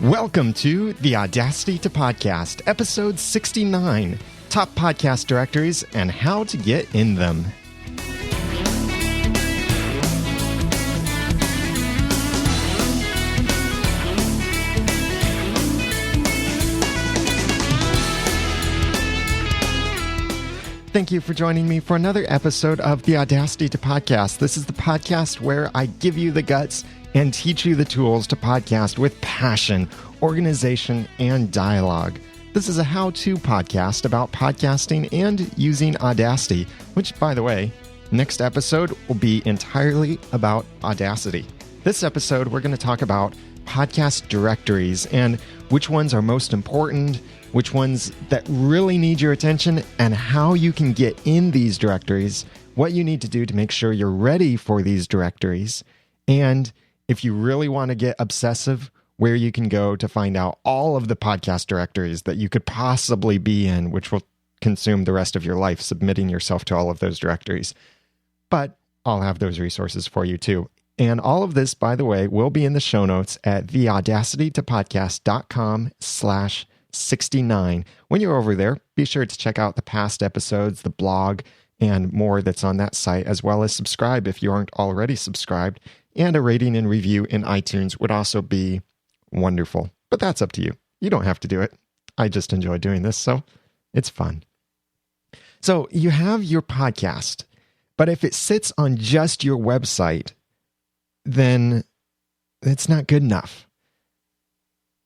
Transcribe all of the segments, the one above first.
Welcome to the Audacity to Podcast, episode 69, Top Podcast Directories and How to Get in Them. Thank you for joining me for another episode of the Audacity to Podcast. This is the podcast where I give you the guts and teach you the tools to podcast with passion, organization, and dialogue. This is a how-to podcast about podcasting and using Audacity, which, by the way, next episode will be entirely about Audacity. This episode, we're going to talk about podcast directories and which ones are most important, which ones that really need your attention, and how you can get in these directories, what you need to do to make sure you're ready for these directories, and if you really want to get obsessive, where you can go to find out all of the podcast directories that you could possibly be in, which will consume the rest of your life submitting yourself to all of those directories. But I'll have those resources for you too. And all of this, by the way, will be in the show notes at theaudacitytopodcast.com/69. When you're over there, be sure to check out the past episodes, the blog, and more that's on that site, as well as subscribe if you aren't already subscribed. And a rating and review in iTunes would also be wonderful. But that's up to you. You don't have to do it. I just enjoy doing this, so it's fun. So you have your podcast, but if it sits on just your website, then it's not good enough.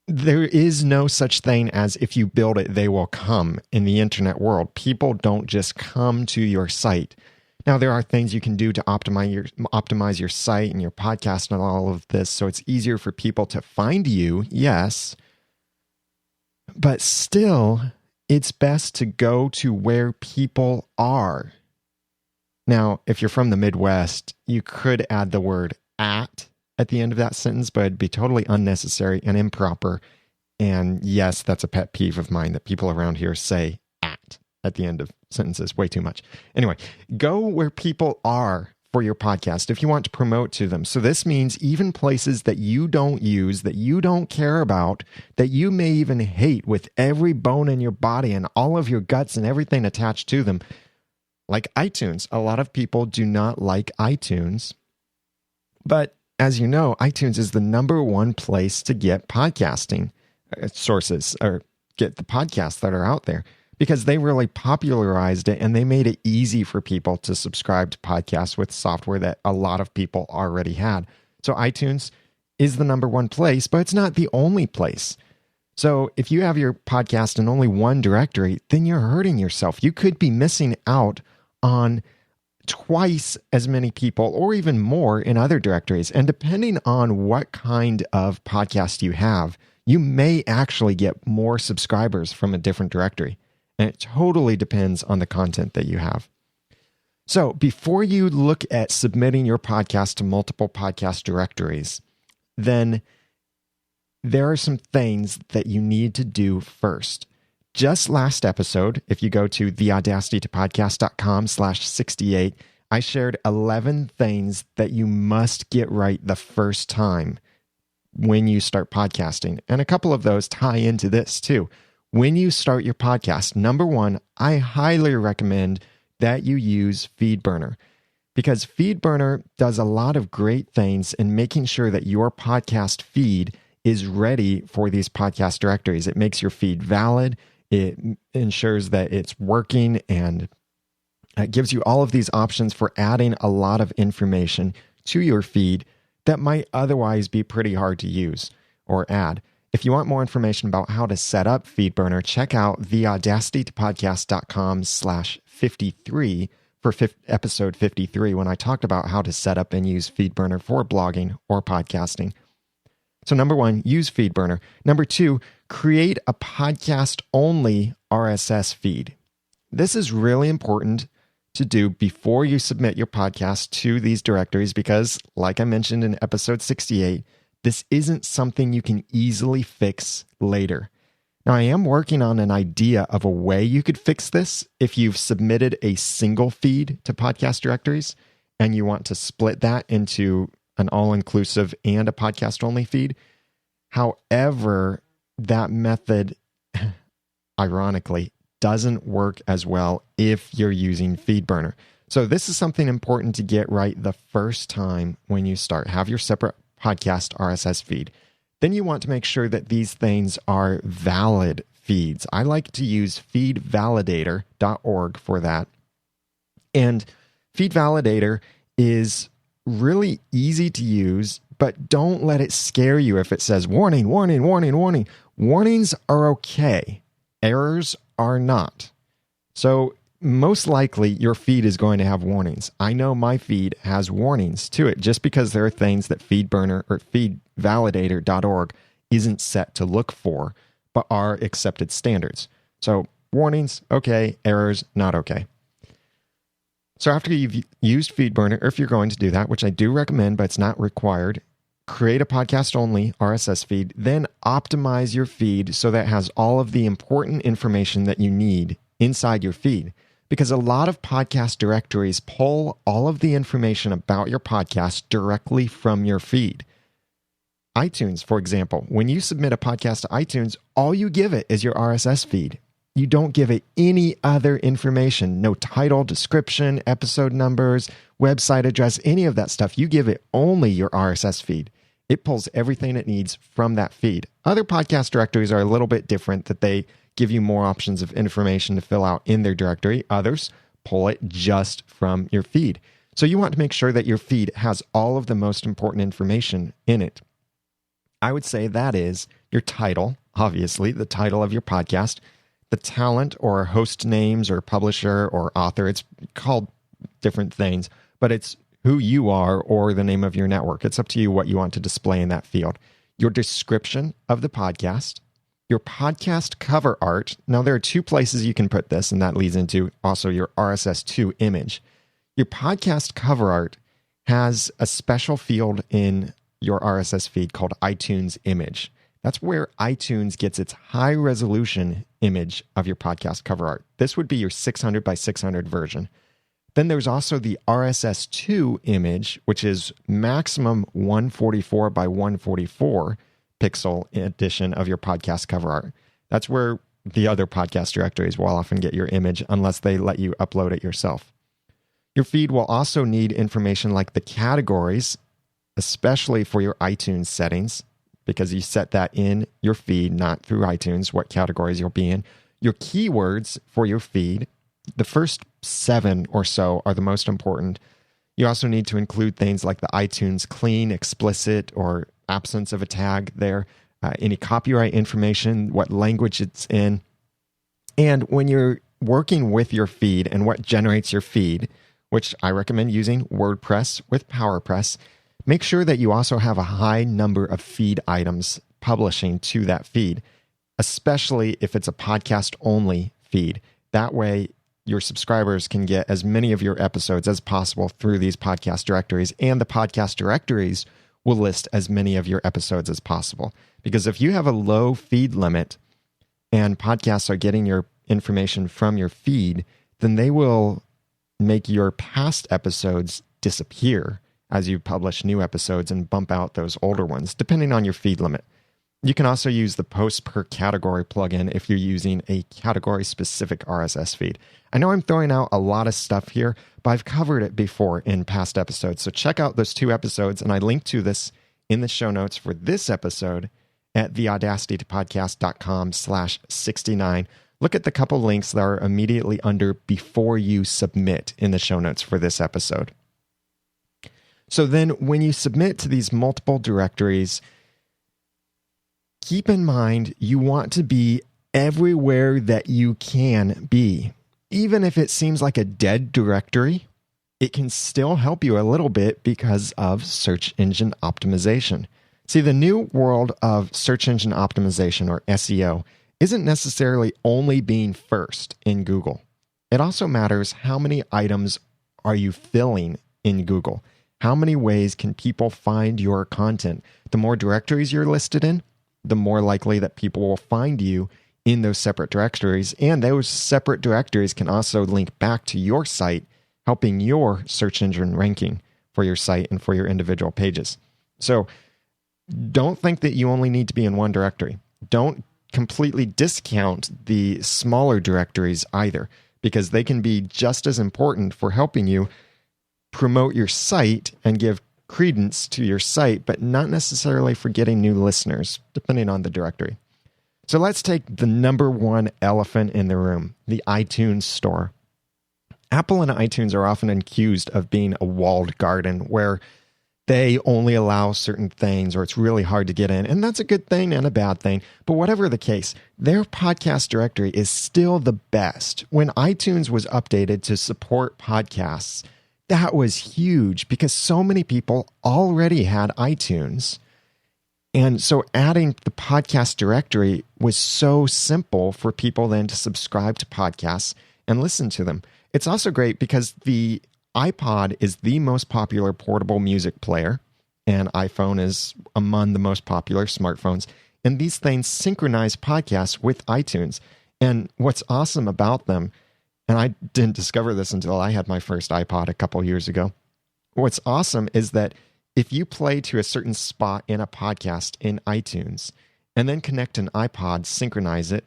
There is no such thing as if you build it, they will come in the internet world. People don't just come to your site. Now, there are things you can do to optimize your site and your podcast and all of this, so it's easier for people to find you, yes. But still, it's best to go to where people are. Now, if you're from the Midwest, you could add the word at the end of that sentence, but it'd be totally unnecessary and improper. And yes, that's a pet peeve of mine that people around here say at the end of sentences way too much. Anyway, go where people are for your podcast if you want to promote to them. So this means even places that you don't use, that you don't care about, that you may even hate with every bone in your body and all of your guts and everything attached to them. Like iTunes. A lot of people do not like iTunes. But as you know, iTunes is the number one place to get podcasting sources or get the podcasts that are out there, because they really popularized it and they made it easy for people to subscribe to podcasts with software that a lot of people already had. So iTunes is the number one place, but it's not the only place. So if you have your podcast in only one directory, then you're hurting yourself. You could be missing out on twice as many people or even more in other directories. And depending on what kind of podcast you have, you may actually get more subscribers from a different directory. And it totally depends on the content that you have. So before you look at submitting your podcast to multiple podcast directories, then there are some things that you need to do first. Just last episode, if you go to theaudacitytopodcast.com/68, I shared 11 things that you must get right the first time when you start podcasting. And a couple of those tie into this too. When you start your podcast, number one, I highly recommend that you use FeedBurner, because FeedBurner does a lot of great things in making sure that your podcast feed is ready for these podcast directories. It makes your feed valid. It ensures that it's working, and it gives you all of these options for adding a lot of information to your feed that might otherwise be pretty hard to use or add. If you want more information about how to set up FeedBurner, check out theaudacitytopodcast.com/53 for episode 53, when I talked about how to set up and use FeedBurner for blogging or podcasting. So number one, use FeedBurner. Number two, create a podcast-only RSS feed. This is really important to do before you submit your podcast to these directories, because like I mentioned in episode 68, this isn't something you can easily fix later. Now, I am working on an idea of a way you could fix this if you've submitted a single feed to podcast directories and you want to split that into an all-inclusive and a podcast-only feed. However, that method, ironically, doesn't work as well if you're using FeedBurner. So this is something important to get right the first time when you start. Have your separate podcast RSS feed. Then you want to make sure that these things are valid feeds. I like to use feedvalidator.org for that. And FeedValidator is really easy to use, but don't let it scare you if it says warning, warning, warning, warning. Warnings are okay. Errors are not. So most likely your feed is going to have warnings. I know my feed has warnings to it just because there are things that FeedBurner or feedvalidator.org isn't set to look for, but are accepted standards. So warnings, okay. Errors, not okay. So after you've used FeedBurner, or if you're going to do that, which I do recommend, but it's not required, create a podcast-only RSS feed, then optimize your feed so that it has all of the important information that you need inside your feed. Because a lot of podcast directories pull all of the information about your podcast directly from your feed. iTunes, for example, when you submit a podcast to iTunes, all you give it is your RSS feed. You don't give it any other information, no title, description, episode numbers, website address, any of that stuff. You give it only your RSS feed. It pulls everything it needs from that feed. Other podcast directories are a little bit different, that they give you more options of information to fill out in their directory. Others pull it just from your feed. So you want to make sure that your feed has all of the most important information in it. I would say that is your title, obviously, the title of your podcast, the talent or host names or publisher or author. It's called different things, but it's who you are or the name of your network. It's up to you what you want to display in that field. Your description of the podcast, your podcast cover art. Now, there are two places you can put this, and that leads into also your RSS2 image. Your podcast cover art has a special field in your RSS feed called iTunes image. That's where iTunes gets its high resolution image of your podcast cover art. This would be your 600 by 600 version. Then there's also the RSS2 image, which is maximum 144 by 144 pixel edition of your podcast cover art. That's where the other podcast directories will often get your image unless they let you upload it yourself. Your feed will also need information like the categories, especially for your iTunes settings, because you set that in your feed, not through iTunes, what categories you'll be in. Your keywords for your feed, the first 7 or so are the most important. You also need to include things like the iTunes clean, explicit, or absence of a tag there, any copyright information, what language it's in. And when you're working with your feed and what generates your feed, which I recommend using WordPress with PowerPress, make sure that you also have a high number of feed items publishing to that feed, especially if it's a podcast-only feed. That way, your subscribers can get as many of your episodes as possible through these podcast directories, and the podcast directories will list as many of your episodes as possible. Because if you have a low feed limit and podcasts are getting your information from your feed, then they will make your past episodes disappear as you publish new episodes and bump out those older ones, depending on your feed limit. You can also use the post per category plugin if you're using a category-specific RSS feed. I know I'm throwing out a lot of stuff here, but I've covered it before in past episodes. So check out those 2 episodes, and I link to this in the show notes for this episode at theaudacitypodcast.com/69. Look at the couple links that are immediately under before you submit in the show notes for this episode. So then when you submit to these multiple directories, keep in mind you want to be everywhere that you can be. Even if it seems like a dead directory, it can still help you a little bit because of search engine optimization. See, the new world of search engine optimization, or SEO, isn't necessarily only being first in Google. It also matters how many items are you filling in Google. How many ways can people find your content? The more directories you're listed in, the more likely that people will find you in those separate directories. And those separate directories can also link back to your site, helping your search engine ranking for your site and for your individual pages. So don't think that you only need to be in one directory. Don't completely discount the smaller directories either, because they can be just as important for helping you promote your site and give credence to your site, but not necessarily for getting new listeners, depending on the directory. So let's take the number one elephant in the room, the iTunes Store. Apple and iTunes are often accused of being a walled garden where they only allow certain things or it's really hard to get in. And that's a good thing and a bad thing. But whatever the case, their podcast directory is still the best. When iTunes was updated to support podcasts, that was huge because so many people already had iTunes. And so adding the podcast directory was so simple for people then to subscribe to podcasts and listen to them. It's also great because the iPod is the most popular portable music player, and iPhone is among the most popular smartphones. And these things synchronize podcasts with iTunes. And what's awesome about them, and I didn't discover this until I had my first iPod a couple years ago. What's awesome is that if you play to a certain spot in a podcast in iTunes and then connect an iPod, synchronize it,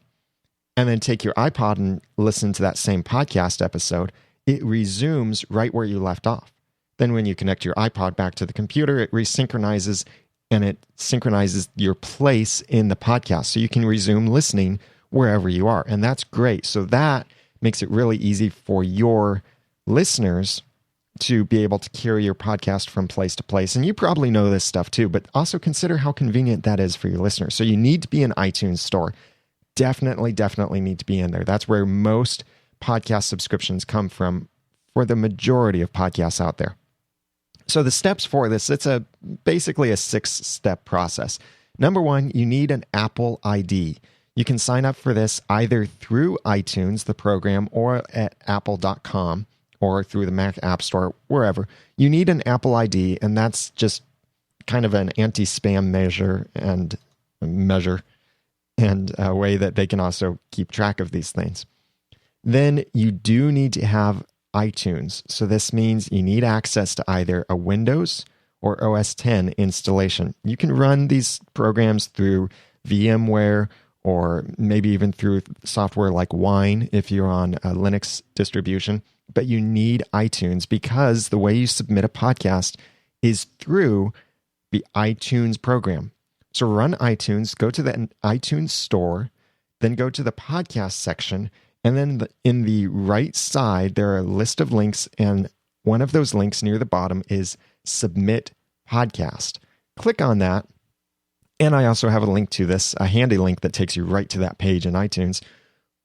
and then take your iPod and listen to that same podcast episode, it resumes right where you left off. Then when you connect your iPod back to the computer, it resynchronizes and it synchronizes your place in the podcast. So you can resume listening wherever you are. And that's great. So that makes it really easy for your listeners to be able to carry your podcast from place to place. And you probably know this stuff too, but also consider how convenient that is for your listeners. So you need to be an iTunes Store. Definitely need to be in there. That's where most podcast subscriptions come from for the majority of podcasts out there. So the steps for this, it's basically a 6-step process. Number one, you need an Apple ID. You can sign up for this either through iTunes, the program, or at apple.com, or through the Mac App Store, wherever. You need an Apple ID, and that's just kind of an anti-spam measure and a way that they can also keep track of these things. Then you do need to have iTunes. So this means you need access to either a Windows or OS X installation. You can run these programs through VMware or maybe even through software like Wine if you're on a Linux distribution. But you need iTunes because the way you submit a podcast is through the iTunes program. So run iTunes, go to the iTunes Store, then go to the podcast section, and then in the right side, there are a list of links, and one of those links near the bottom is Submit Podcast. Click on that, and I also have a link to this, a handy link that takes you right to that page in iTunes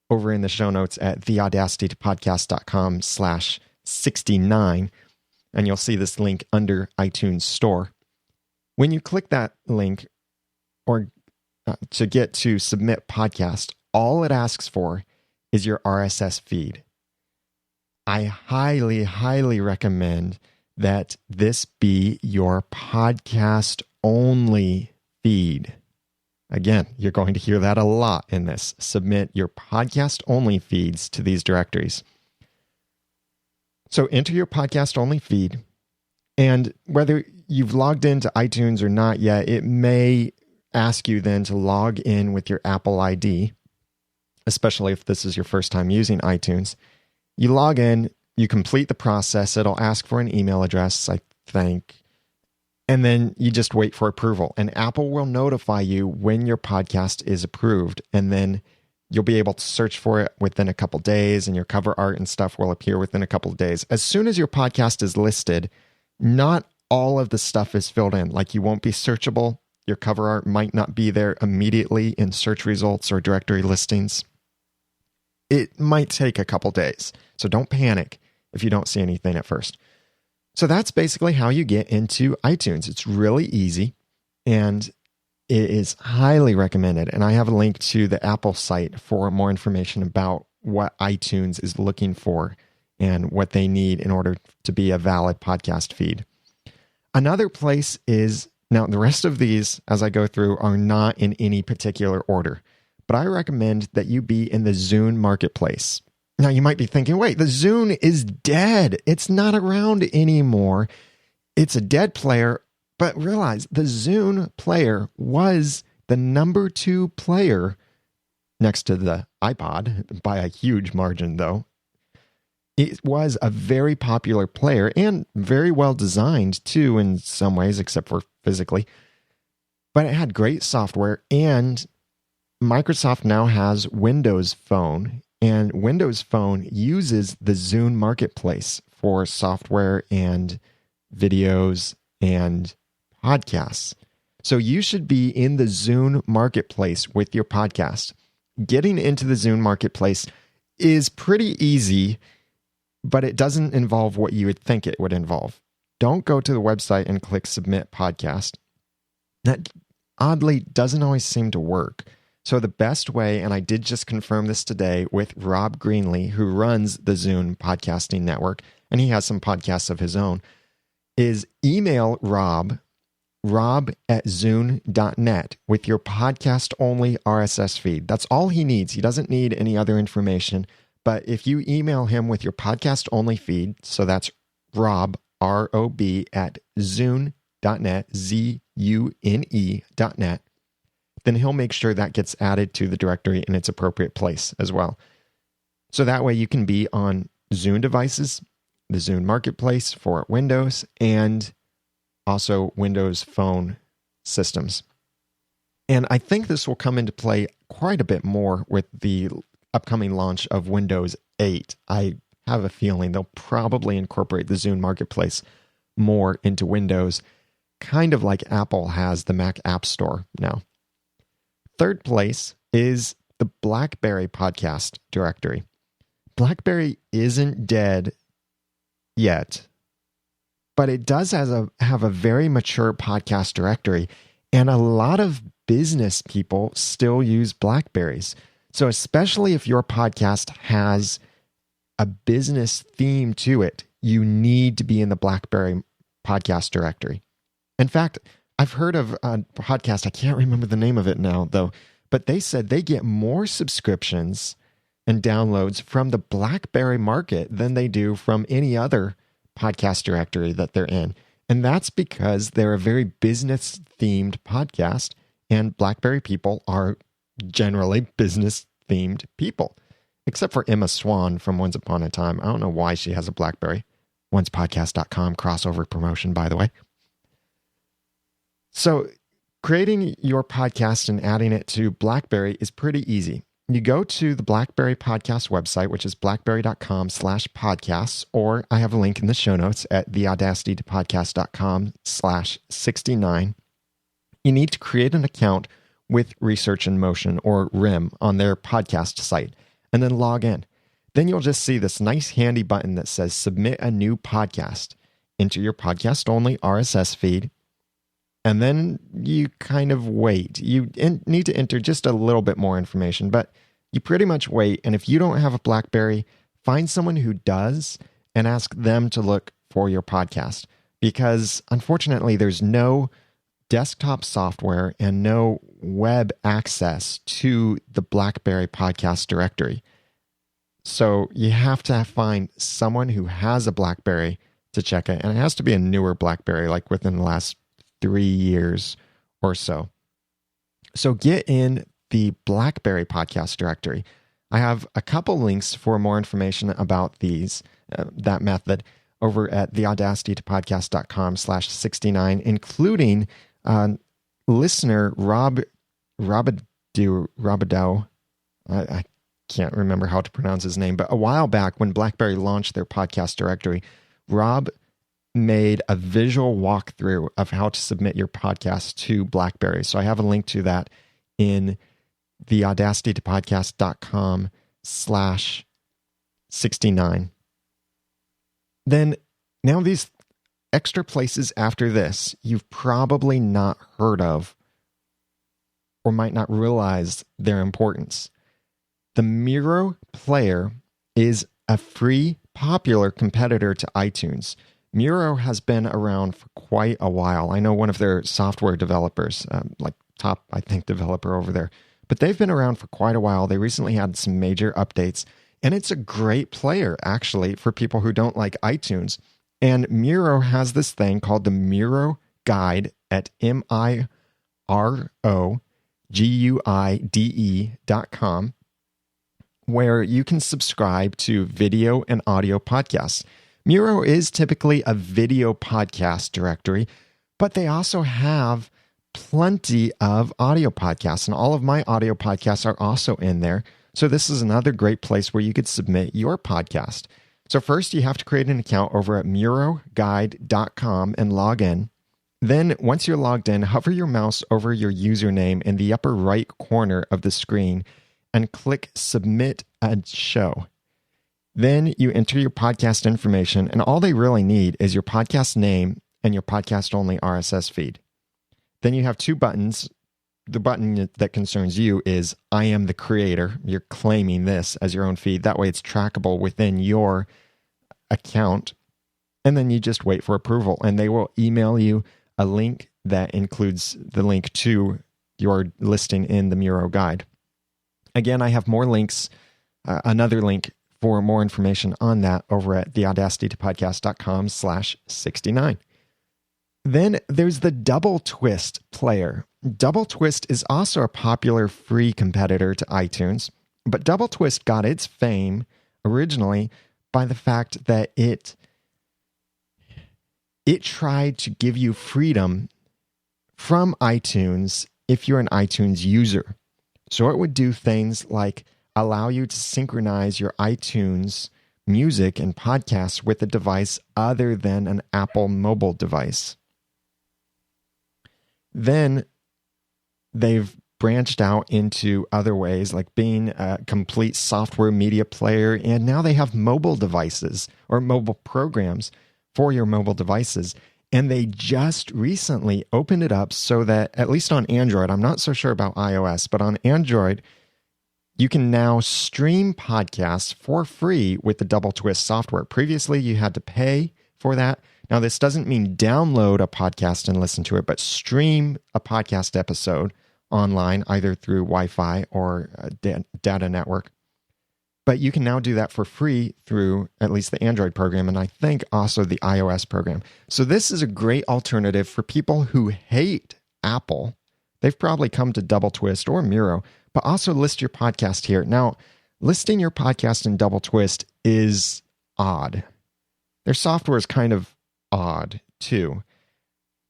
over in the show notes at theaudacitypodcast.com/69, and you'll see this link under iTunes Store. When you click that link, or to get to Submit Podcast, all it asks for is your RSS feed. I highly recommend that this be your podcast only feed. Again, you're going to hear that a lot in this. Submit your podcast only feeds to these directories. So enter your podcast only feed, and whether you've logged into iTunes or not yet, it may ask you then to log in with your Apple ID, especially if this is your first time using iTunes. You log in, you complete the process. It'll ask for an email address, I think, and then you just wait for approval. And Apple will notify you when your podcast is approved, and then you'll be able to search for it within a couple days, and your cover art and stuff will appear within a couple of days. As soon as your podcast is listed, not all of the stuff is filled in. Like, you won't be searchable. Your cover art might not be there immediately in search results or directory listings. It might take a couple days, so don't panic if you don't see anything at first. So that's basically how you get into iTunes. It's really easy, and it is highly recommended. And I have a link to the Apple site for more information about what iTunes is looking for and what they need in order to be a valid podcast feed. Another place is, now the rest of these, as I go through, are not in any particular order, but I recommend that you be in the Zune Marketplace. Now you might be thinking, wait, the Zune is dead. It's not around anymore. It's a dead player, But realize the Zune player was the number 2 player next to the iPod by a huge margin, though. It was a very popular player and very well designed, too, in some ways, except for physically. But it had great software, and Microsoft now has Windows Phone, and Windows Phone uses the Zune Marketplace for software and videos and podcasts. So you should be in the Zune Marketplace with your podcast. Getting into the Zune Marketplace is pretty easy, but it doesn't involve what you would think it would involve. Don't go to the website and click Submit Podcast. That oddly doesn't always seem to work. So the best way, and I did just confirm this today with Rob Greenlee, who runs the Zune Podcasting Network, and he has some podcasts of his own, is email rob@zune.net with your podcast-only RSS feed. That's all he needs. He doesn't need any other information. But if you email him with your podcast-only feed, so that's Rob, R-O-B, at zune.net, Z-U-N-E.net, then he'll make sure that gets added to the directory in its appropriate place as well. So that way you can be on Zune devices, the Zune Marketplace for Windows, and also Windows Phone systems. And I think this will come into play quite a bit more with the upcoming launch of Windows 8. I have a feeling they'll probably incorporate the Zune Marketplace more into Windows, kind of like Apple has the Mac App Store now. Third place is the BlackBerry podcast directory. BlackBerry isn't dead yet, but it does have a very mature podcast directory, and a lot of business people still use BlackBerries. So especially if your podcast has a business theme to it, you need to be in the BlackBerry podcast directory. In fact, I've heard of a podcast, I can't remember the name of it now, though, but they said they get more subscriptions and downloads from the BlackBerry market than they do from any other podcast directory that they're in. And that's because they're a very business-themed podcast, and BlackBerry people are generally business-themed people, except for Emma Swan from Once Upon a Time. I don't know why she has a BlackBerry. OncePodcast.com crossover promotion, by the way. So creating your podcast and adding it to BlackBerry is pretty easy. You go to the BlackBerry podcast website, which is blackberry.com/podcasts, or I have a link in the show notes at theaudacitytopodcast.com/69. You need to create an account with Research in Motion, or RIM, on their podcast site, and then log in. Then you'll just see this nice handy button that says Submit a New Podcast. Enter your podcast-only RSS feed, and then you kind of wait. You need to enter just a little bit more information, but you pretty much wait. And if you don't have a BlackBerry, find someone who does and ask them to look for your podcast. Because unfortunately, there's no desktop software and no web access to the BlackBerry podcast directory. So you have to find someone who has a BlackBerry to check it. And it has to be a newer BlackBerry, like within the last 3 years or so. So get in the BlackBerry podcast directory. I have a couple links for more information about that method over at theaudacitytopodcast.com/69, including listener Robidoux. I can't remember how to pronounce his name, but a while back when BlackBerry launched their podcast directory, Rob made a visual walkthrough of how to submit your podcast to BlackBerry. So I have a link to that in theaudacitytopodcast.com/69. Then now these extra places after this you've probably not heard of or might not realize their importance. The Miro player is a free, popular competitor to iTunes. Miro has been around for quite a while. I know one of their software developers, like top, I think, developer over there, but they've been around for quite a while. They recently had some major updates, and it's a great player, actually, for people who don't like iTunes. And Miro has this thing called the Miro Guide at MyRoguide.com, where you can subscribe to video and audio podcasts. Miro is typically a video podcast directory, but they also have plenty of audio podcasts, and all of my audio podcasts are also in there. So this is another great place where you could submit your podcast. So first, you have to create an account over at MiroGuide.com and log in. Then, once you're logged in, hover your mouse over your username in the upper right corner of the screen and click Submit a Show. Then you enter your podcast information, and all they really need is your podcast name and your podcast-only RSS feed. Then you have two buttons. The button that concerns you is I am the creator. You're claiming this as your own feed. That way it's trackable within your account. And then you just wait for approval, and they will email you a link that includes the link to your listing in the Miro Guide. Again, I have more links, another link for more information on that over at theaudacitypodcast.com/69. Then there's the Double Twist player. Double Twist is also a popular free competitor to iTunes, but Double Twist got its fame originally by the fact that it tried to give you freedom from iTunes if you're an iTunes user. So it would do things like allow you to synchronize your iTunes music and podcasts with a device other than an Apple mobile device. Then they've branched out into other ways, like being a complete software media player, and now they have mobile devices or mobile programs for your mobile devices. And they just recently opened it up so that, at least on Android, I'm not so sure about iOS, but on Android, you can now stream podcasts for free with the Double Twist software. Previously, you had to pay for that. Now, this doesn't mean download a podcast and listen to it, but stream a podcast episode online, either through Wi-Fi or a data network. But you can now do that for free through at least the Android program, and I think also the iOS program. So this is a great alternative for people who hate Apple. They've probably come to Double Twist or Miro, but also list your podcast here. Now, listing your podcast in Double Twist is odd. Their software is kind of odd too.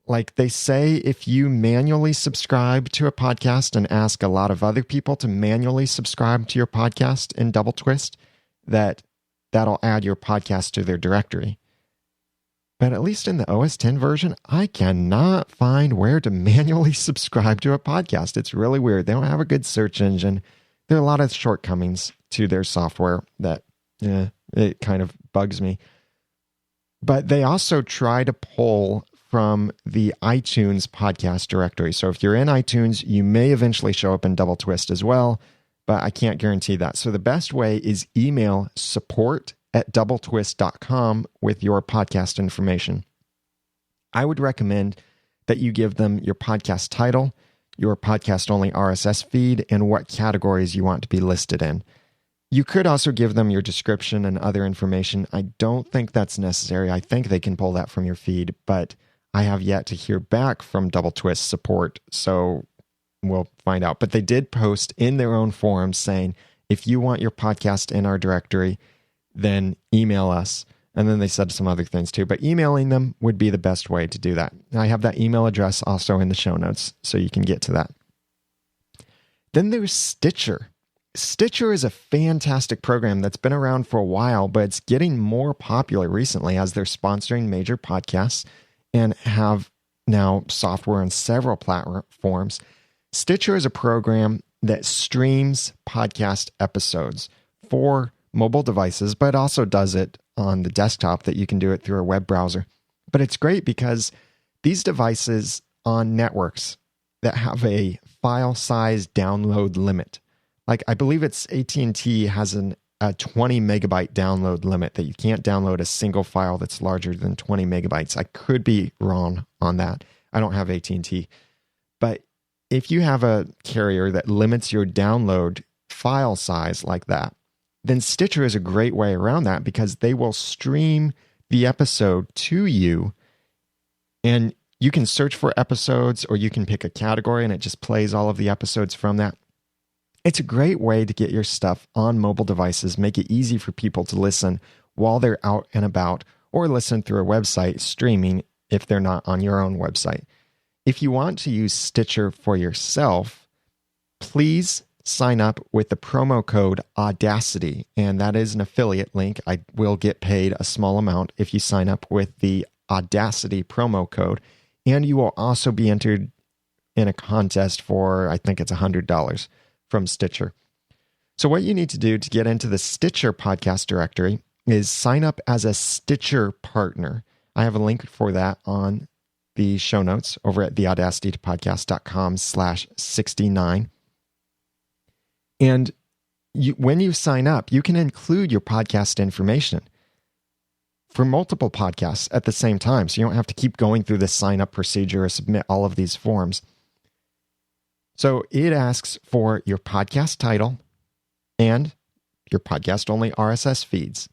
Like they say, if you manually subscribe to a podcast and ask a lot of other people to manually subscribe to your podcast in Double Twist, that'll add your podcast to their directory. But at least in the OS X version, I cannot find where to manually subscribe to a podcast. It's really weird. They don't have a good search engine. There are a lot of shortcomings to their software that it kind of bugs me. But they also try to pull from the iTunes podcast directory. So if you're in iTunes, you may eventually show up in Double Twist as well, but I can't guarantee that. So the best way is email support@doubletwist.com with your podcast information. I would recommend that you give them your podcast title, your podcast-only RSS feed, and what categories you want to be listed in. You could also give them your description and other information. I don't think that's necessary. I think they can pull that from your feed, but I have yet to hear back from Double Twist support, so we'll find out. But they did post in their own forums saying, if you want your podcast in our directory, then email us. And then they said some other things too, but emailing them would be the best way to do that. I have that email address also in the show notes, so you can get to that. Then there's Stitcher. Stitcher is a fantastic program that's been around for a while, but it's getting more popular recently as they're sponsoring major podcasts and have now software on several platforms. Stitcher is a program that streams podcast episodes for mobile devices, but also does it on the desktop that you can do it through a web browser. But it's great because these devices on networks that have a file size download limit, like I believe it's AT&T has a 20 megabyte download limit that you can't download a single file that's larger than 20 megabytes. I could be wrong on that. I don't have AT&T. But if you have a carrier that limits your download file size like that, then Stitcher is a great way around that because they will stream the episode to you and You can search for episodes, or you can pick a category and it just plays all of the episodes from that. It's a great way to get your stuff on mobile devices, make it easy for people to listen while they're out and about, or listen through a website streaming if they're not on your own website. If you want to use Stitcher for yourself, please sign up with the promo code Audacity, and that is an affiliate link. I will get paid a small amount if you sign up with the Audacity promo code, and you will also be entered in a contest for, I think it's $100 from Stitcher. So what you need to do to get into the Stitcher podcast directory is sign up as a Stitcher partner. I have a link for that on the show notes over at theaudacitypodcast.com/69. And when you sign up, you can include your podcast information for multiple podcasts at the same time. So you don't have to keep going through this sign up procedure or submit all of these forms. So it asks for your podcast title and your podcast only RSS feeds.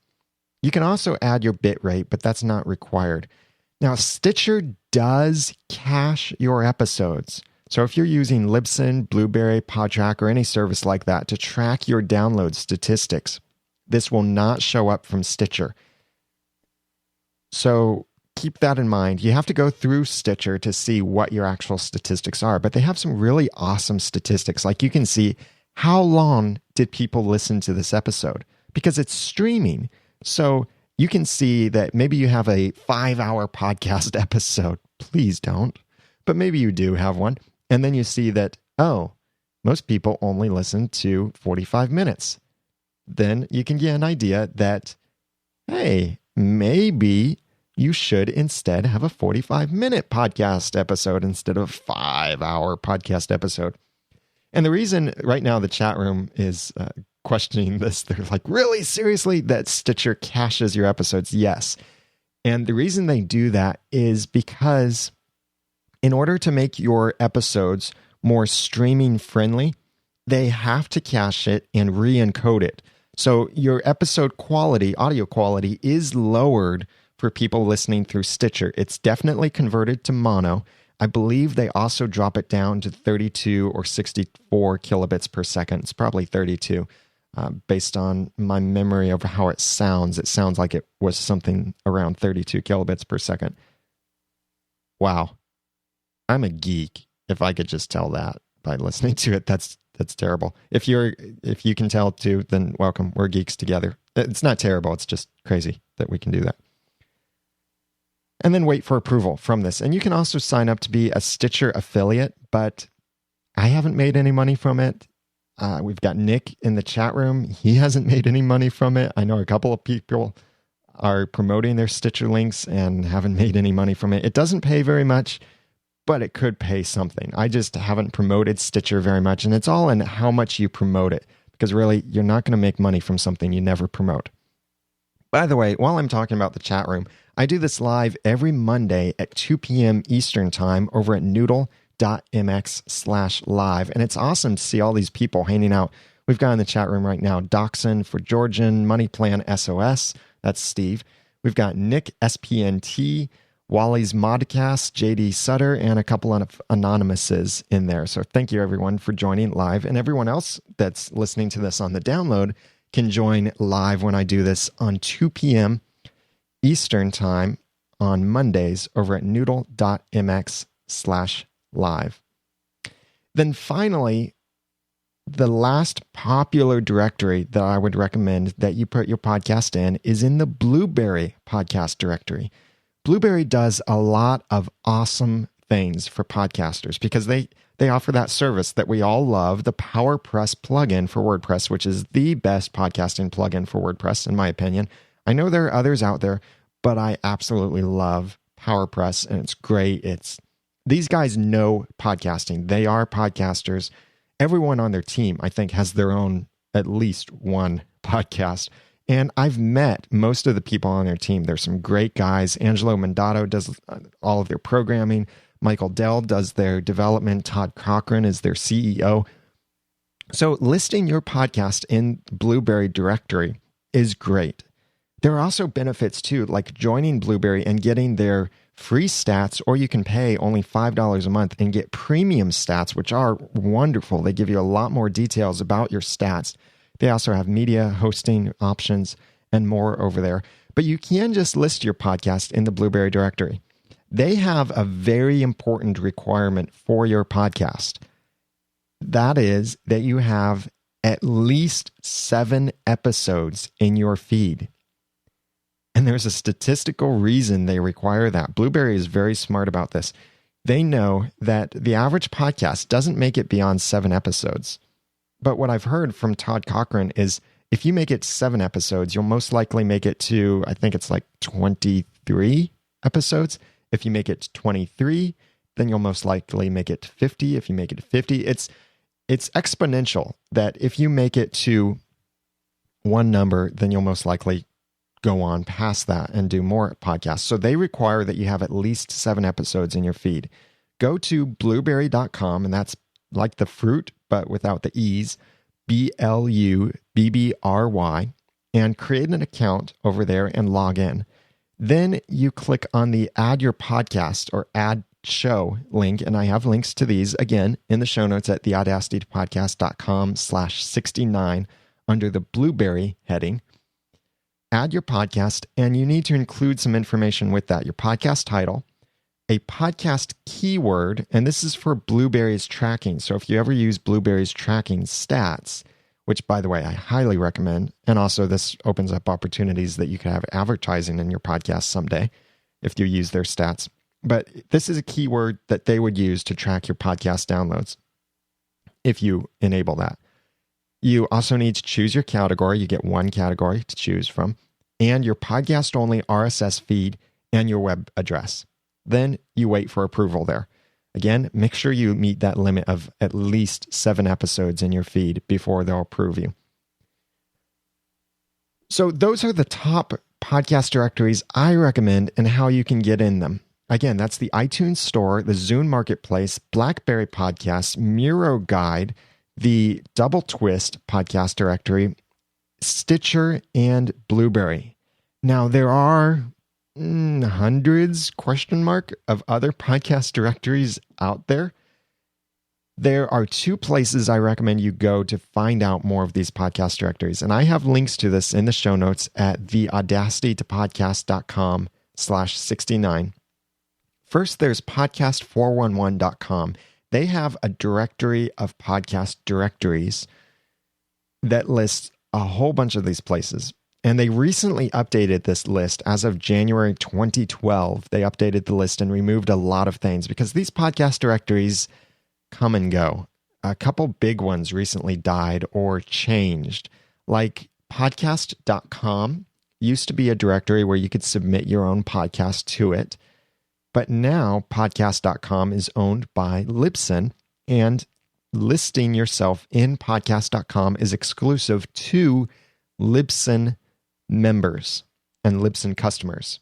You can also add your bit rate, but that's not required. Now, Stitcher does cache your episodes. So if you're using Libsyn, Blueberry, Podtrack, or any service like that to track your download statistics, this will not show up from Stitcher. So keep that in mind. You have to go through Stitcher to see what your actual statistics are, but they have some really awesome statistics. Like you can see how long did people listen to this episode because it's streaming. So you can see that maybe you have a 5-hour podcast episode. Please don't, but maybe you do have one. And then you see that, oh, most people only listen to 45 minutes. Then you can get an idea that, hey, maybe you should instead have a 45-minute podcast episode instead of a 5-hour podcast episode. And the reason right now the chat room is questioning this, they're like, really, seriously, that Stitcher caches your episodes? Yes. And the reason they do that is because in order to make your episodes more streaming friendly, they have to cache it and re-encode it. So your episode quality, audio quality, is lowered for people listening through Stitcher. It's definitely converted to mono. I believe they also drop it down to 32 or 64 kilobits per second. It's probably 32. Based on my memory of how it sounds like it was something around 32 kilobits per second. Wow. I'm a geek. If I could just tell that by listening to it, that's terrible. If you can tell too, then welcome. We're geeks together. It's not terrible. It's just crazy that we can do that. And then wait for approval from this. And you can also sign up to be a Stitcher affiliate, but I haven't made any money from it. We've got Nick in the chat room. He hasn't made any money from it. I know a couple of people are promoting their Stitcher links and haven't made any money from it. It doesn't pay very much, but it could pay something. I just haven't promoted Stitcher very much, and it's all in how much you promote it, because really, you're not going to make money from something you never promote. By the way, while I'm talking about the chat room, I do this live every Monday at 2 p.m. Eastern Time over at noodle.mx/live. And it's awesome to see all these people hanging out. We've got in the chat room right now, Dachshund for Georgian, Money Plan SOS. That's Steve. We've got Nick SPNT, Wally's Modcast, JD Sutter, and a couple of anonymouses in there. So thank you everyone for joining live. And everyone else that's listening to this on the download can join live when I do this on 2 p.m. Eastern Time on Mondays over at noodle.mx/live. Then finally, the last popular directory that I would recommend that you put your podcast in is in the Blueberry podcast directory. Blueberry does a lot of awesome things for podcasters because they offer that service that we all love, the PowerPress plugin for WordPress, which is the best podcasting plugin for WordPress, in my opinion. I know there are others out there, but I absolutely love PowerPress, and it's great. These guys know podcasting. They are podcasters. Everyone on their team, I think, has their own, at least one podcast. And I've met most of the people on their team. There's some great guys. Angelo Mandato does all of their programming. Michael Dell does their development. Todd Cochran is their CEO. So listing your podcast in Blueberry directory is great. There are also benefits too, like joining Blueberry and getting their free stats, or you can pay only $5 a month and get premium stats, which are wonderful. They give you a lot more details about your stats. They also have media hosting options and more over there. But you can just list your podcast in the Blueberry directory. They have a very important requirement for your podcast. That is that you have at least 7 episodes in your feed. And there's a statistical reason they require that. Blueberry is very smart about this. They know that the average podcast doesn't make it beyond 7 episodes. But what I've heard from Todd Cochran is if you make it 7 episodes, you'll most likely make it to, I think it's like 23 episodes. If you make it 23, then you'll most likely make it 50. If you make it 50, it's exponential that if you make it to one number, then you'll most likely go on past that and do more podcasts. So they require that you have at least 7 episodes in your feed. Go to blueberry.com, and that's like the fruit, but without the E's, BLUBBRY, and create an account over there and log in. Then you click on the Add Your Podcast or Add Show link, and I have links to these again in the show notes at theaudacitypodcast.com/69 under the Blueberry heading. Add your podcast, and you need to include some information with that. Your podcast title, a podcast keyword, and this is for Blueberry's tracking. So if you ever use Blueberry's tracking stats, which by the way, I highly recommend, and also this opens up opportunities that you can have advertising in your podcast someday if you use their stats. But this is a keyword that they would use to track your podcast downloads if you enable that. You also need to choose your category. You get one category to choose from, and your podcast-only RSS feed and your web address. Then you wait for approval there. Again, make sure you meet that limit of at least 7 episodes in your feed before they'll approve you. So those are the top podcast directories I recommend and how you can get in them. Again, that's the iTunes Store, the Zune Marketplace, BlackBerry Podcasts, Miro Guide, the Double Twist podcast directory, Stitcher, and Blueberry. Now, there are hundreds, of other podcast directories out there. There are 2 places I recommend you go to find out more of these podcast directories. And I have links to this in the show notes at theaudacitypodcast.com/69. First, there's podcast411.com. They have a directory of podcast directories that lists a whole bunch of these places. And they recently updated this list as of January 2012. They updated the list and removed a lot of things because these podcast directories come and go. A couple big ones recently died or changed. Like podcast.com used to be a directory where you could submit your own podcast to it. But now podcast.com is owned by Libsyn, and listing yourself in podcast.com is exclusive to Libsyn members and Libsyn customers.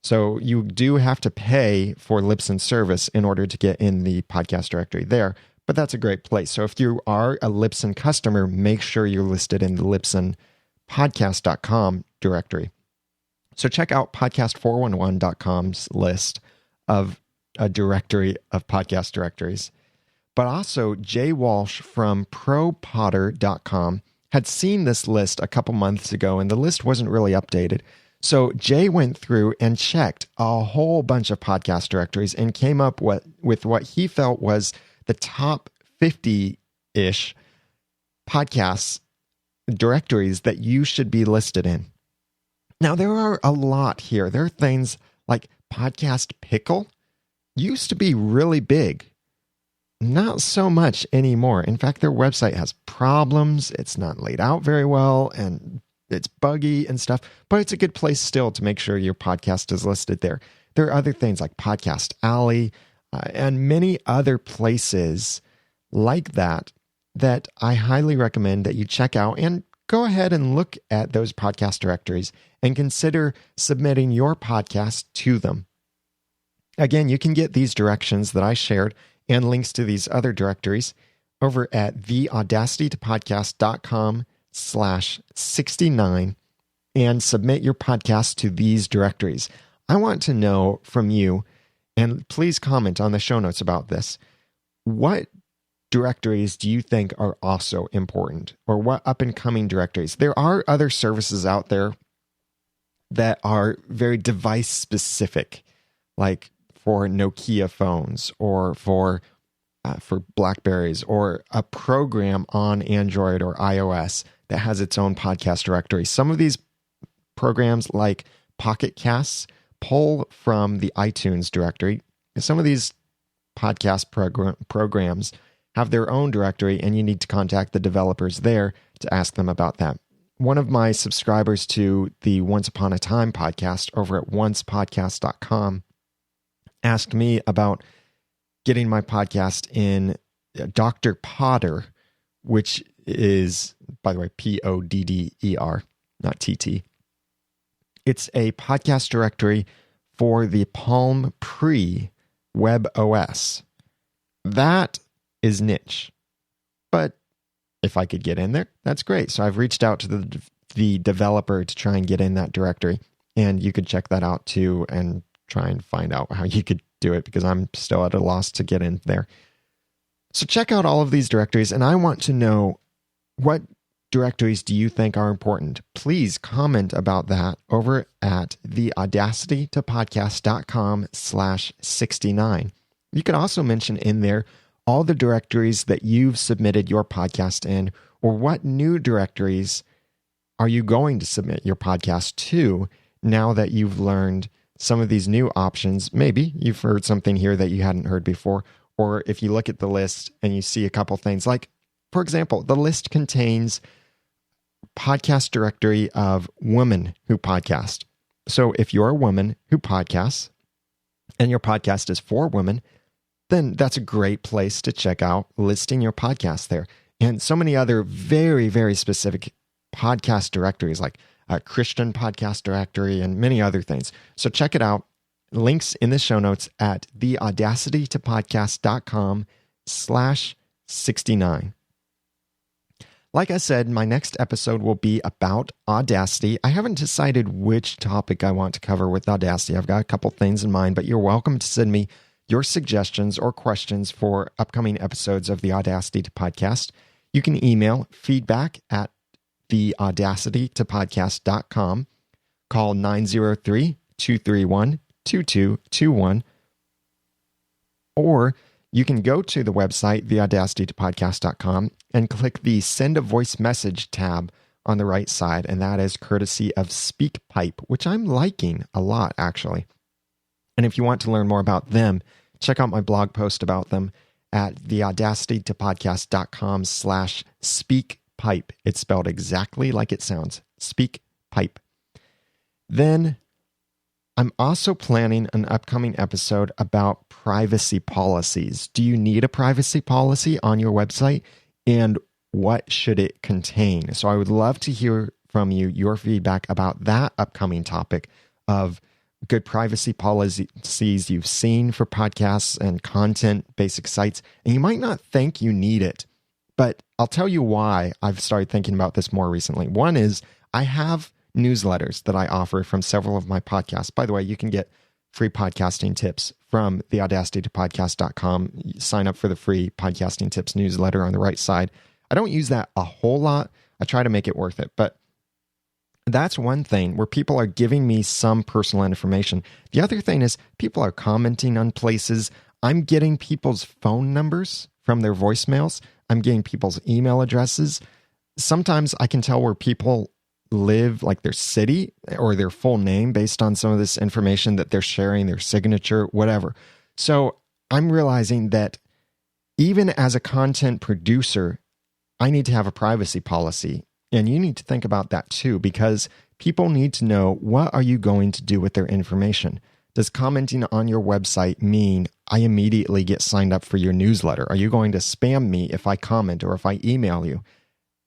So you do have to pay for Libsyn service in order to get in the podcast directory there, but that's a great place. So if you are a Libsyn customer, make sure you're listed in the Libsyn podcast.com directory. So check out podcast411.com's list of a directory of podcast directories. But also Jay Walsh from propotter.com had seen this list a couple months ago, and the list wasn't really updated. So Jay went through and checked a whole bunch of podcast directories and came up with what he felt was the top 50-ish podcasts directories that you should be listed in. Now, there are a lot here. There are things like Podcast Pickle. Used to be really big. Not so much anymore. In fact, their website has problems. It's not laid out very well, and it's buggy and stuff, but it's a good place still to make sure your podcast is listed there. There are other things like Podcast Alley and many other places like that I highly recommend that you check out, and go ahead and look at those podcast directories and consider submitting your podcast to them. Again, you can get these directions that I shared and links to these other directories over at theaudacitypodcast.com/69 and submit your podcast to these directories. I want to know from you, and please comment on the show notes about this. What directories do you think are also important, or what up and coming directories? There are other services out there that are very device specific, like for Nokia phones or for Blackberries, or a program on Android or iOS that has its own podcast directory. Some of these programs, like Pocket Casts, pull from the iTunes directory. Some of these podcast programs have their own directory, and you need to contact the developers there to ask them about that. One of my subscribers to the Once Upon a Time podcast over at oncepodcast.com asked me about getting my podcast in Dr. Podder, which is, by the way, Podder, not TT. It's a podcast directory for the Palm Pre web OS. That is niche, but if I could get in there, that's great. So I've reached out to the developer to try and get in that directory, and you could check that out too and try and find out how you could do it, because I'm still at a loss to get in there. So check out all of these directories, and I want to know, what directories do you think are important? Please comment about that over at the audacitytopodcast.com/69. You could also mention in there all the directories that you've submitted your podcast in, or what new directories are you going to submit your podcast to now that you've learned some of these new options. Maybe you've heard something here that you hadn't heard before, or if you look at the list and you see a couple things, like, for example, the list contains podcast directory of women who podcast. So if you're a woman who podcasts and your podcast is for women, then that's a great place to check out listing your podcast there. And so many other very, very specific podcast directories, like a Christian podcast directory and many other things. So check it out. Links in the show notes at theaudacitytopodcast.com/69. Like I said, my next episode will be about Audacity. I haven't decided which topic I want to cover with Audacity. I've got a couple things in mind, but you're welcome to send me your suggestions or questions for upcoming episodes of the Audacity to Podcast. You can email feedback at theaudacitytopodcast.com. Call 903-231-2221. Or you can go to the website, theaudacitytopodcast.com, and click the Send a Voice Message tab on the right side, and that is courtesy of SpeakPipe, which I'm liking a lot, actually. And if you want to learn more about them, check out my blog post about them at theaudacitytopodcast.com/speakpipe. It's spelled exactly like it sounds, SpeakPipe. Then I'm also planning an upcoming episode about privacy policies. Do you need a privacy policy on your website? And what should it contain? So I would love to hear from you, your feedback about that upcoming topic of good privacy policies you've seen for podcasts and content basic sites. And you might not think you need it, but I'll tell you why I've started thinking about this more recently. One is I have newsletters that I offer from several of my podcasts. By the way, you can get free podcasting tips from theaudacitytopodcast.com. Sign up for the free podcasting tips newsletter on the right side. I don't use that a whole lot. I try to make it worth it, but that's one thing where people are giving me some personal information. The other thing is people are commenting on places. I'm getting people's phone numbers from their voicemails. I'm getting people's email addresses. Sometimes I can tell where people live, like their city or their full name, based on some of this information that they're sharing, their signature, whatever. So I'm realizing that even as a content producer, I need to have a privacy policy. And you need to think about that too, because people need to know, what are you going to do with their information? Does commenting on your website mean I immediately get signed up for your newsletter? Are you going to spam me if I comment or if I email you?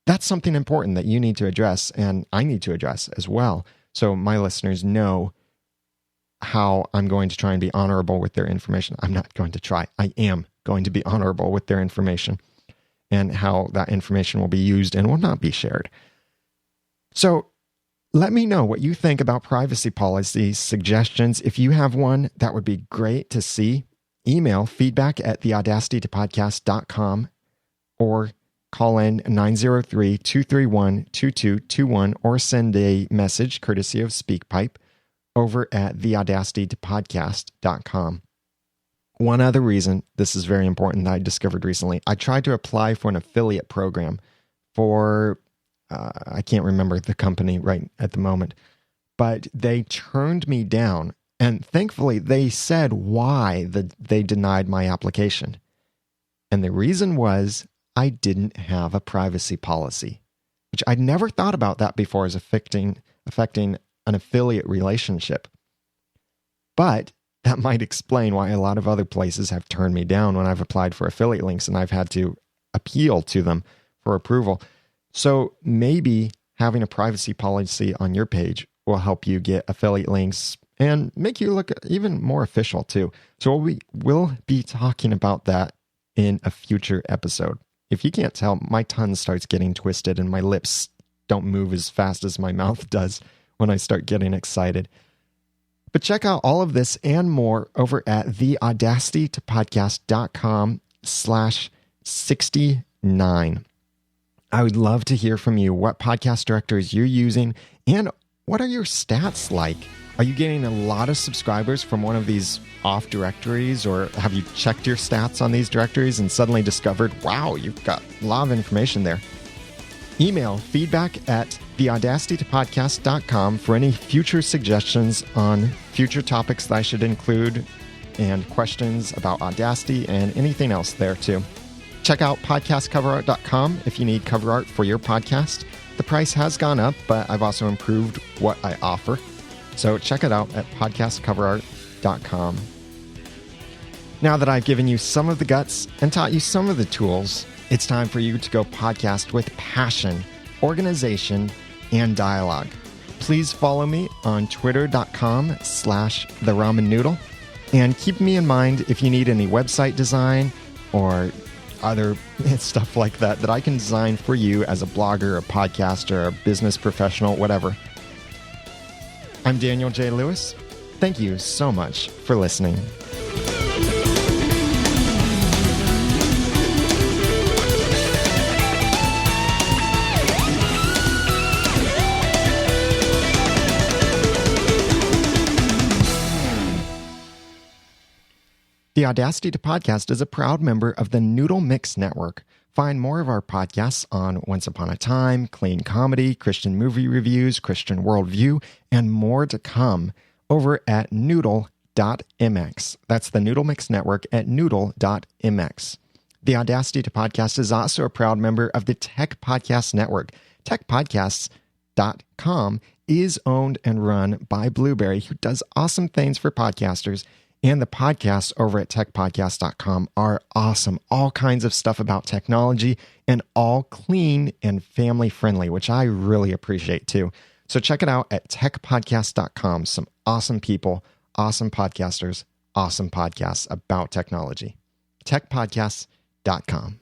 That's something important that you need to address, and I need to address as well, so my listeners know how I'm going to try and be honorable with their information. I'm not going to try. I am going to be honorable with their information, and how that information will be used and will not be shared. So Let me know what you think about privacy policy suggestions. If you have one, that would be great to see. Email feedback@theaudacitytopodcast.com or call in 903-231-2221 or send a message courtesy of SpeakPipe over at theaudacitytopodcast.com. One other reason this is very important that I discovered recently, I tried to apply for an affiliate program for, I can't remember the company right at the moment, but they turned me down. And thankfully, they said why they denied my application. And the reason was I didn't have a privacy policy, which I'd never thought about that before as affecting an affiliate relationship. But that might explain why a lot of other places have turned me down when I've applied for affiliate links and I've had to appeal to them for approval. So maybe having a privacy policy on your page will help you get affiliate links and make you look even more official too. So we'll be talking about that in a future episode. If you can't tell, my tongue starts getting twisted and my lips don't move as fast as my mouth does when I start getting excited. But check out all of this and more over at theaudacitytopodcast.com/69. I would love to hear from you what podcast directories you're using and what are your stats like? Are you getting a lot of subscribers from one of these off directories, or have you checked your stats on these directories and suddenly discovered, wow, you've got a lot of information there? Email feedback@theaudacitytopodcast.com for any future suggestions on future topics that I should include and questions about Audacity and anything else there too. Check out podcastcoverart.com if you need cover art for your podcast. The price has gone up, but I've also improved what I offer. So check it out at podcastcoverart.com. Now that I've given you some of the guts and taught you some of the tools, it's time for you to go podcast with passion, organization, and dialogue. Please follow me on twitter.com/theramennoodle and keep me in mind if you need any website design or other stuff like that I can design for you as a blogger, a podcaster, a business professional, whatever. I'm Daniel J. Lewis. Thank you so much for listening. The Audacity to Podcast is a proud member of the Noodle Mix Network. Find more of our podcasts on Once Upon a Time, Clean Comedy, Christian Movie Reviews, Christian Worldview, and more to come over at noodle.mx. That's the Noodle Mix Network at noodle.mx. The Audacity to Podcast is also a proud member of the Tech Podcast Network. TechPodcasts.com is owned and run by Blueberry, who does awesome things for podcasters. And the podcasts over at techpodcast.com are awesome. All kinds of stuff about technology and all clean and family friendly, which I really appreciate too. So check it out at techpodcast.com. Some awesome people, awesome podcasters, awesome podcasts about technology. techpodcasts.com.